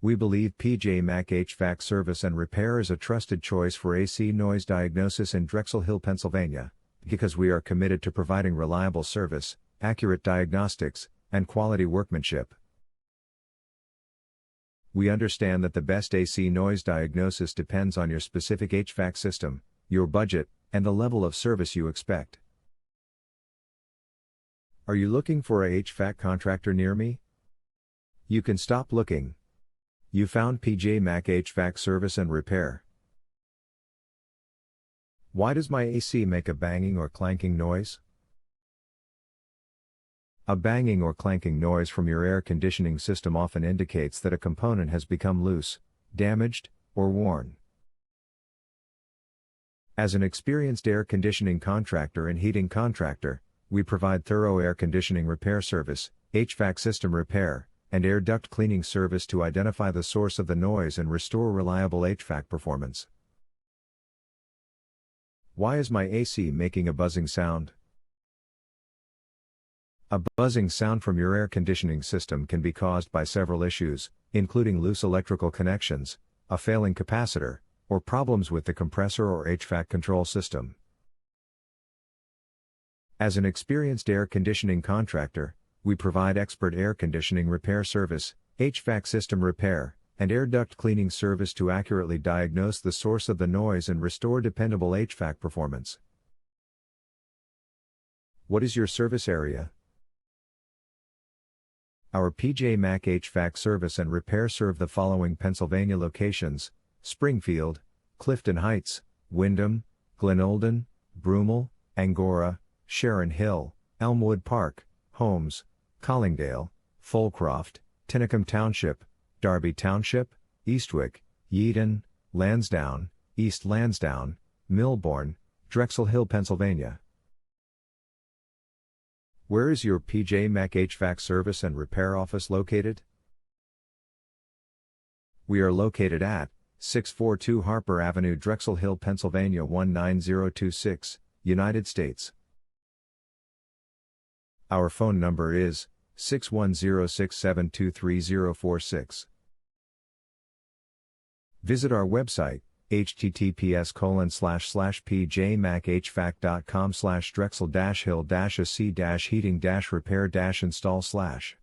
We believe PJ Mac HVAC Service and Repair is a trusted choice for AC noise diagnosis in Drexel Hill, Pennsylvania, because we are committed to providing reliable service, accurate diagnostics, and quality workmanship. We understand that the best AC noise diagnosis depends on your specific HVAC system, your budget, and the level of service you expect. Are you looking for a HVAC contractor near me? You can stop looking. You found PJ Mac HVAC Service and Repair. Why does my AC make a banging or clanking noise? A banging or clanking noise from your air conditioning system often indicates that a component has become loose, damaged, or worn. As an experienced air conditioning contractor and heating contractor, we provide thorough air conditioning repair service, HVAC system repair, and air duct cleaning service to identify the source of the noise and restore reliable HVAC performance. Why is my AC making a buzzing sound? A buzzing sound from your air conditioning system can be caused by several issues, including loose electrical connections, a failing capacitor, or problems with the compressor or HVAC control system. As an experienced air conditioning contractor, we provide expert air conditioning repair service, HVAC system repair, and air duct cleaning service to accurately diagnose the source of the noise and restore dependable HVAC performance. What is your service area? Our PJ Mac HVAC Service and Repair serve the following Pennsylvania locations: Springfield, Clifton Heights, Wyndom, Glenolden, Broomall, Angora, Sharon Hill, Elmwood Park, Holmes, Collingdale, Folcroft, Tinicum Township, Darby Township, Eastwick, Yeadon, Lansdowne, East Lansdowne, Millbourne, Drexel Hill, Pennsylvania. Where is your PJ Mac HVAC Service and Repair office located? We are located at 642 Harper Avenue, Drexel Hill, Pennsylvania 19026, United States. Our phone number is 610-672-3046. Visit our website, https://pjmachvac.com/drexel-hill-ac-heating-repair-install/.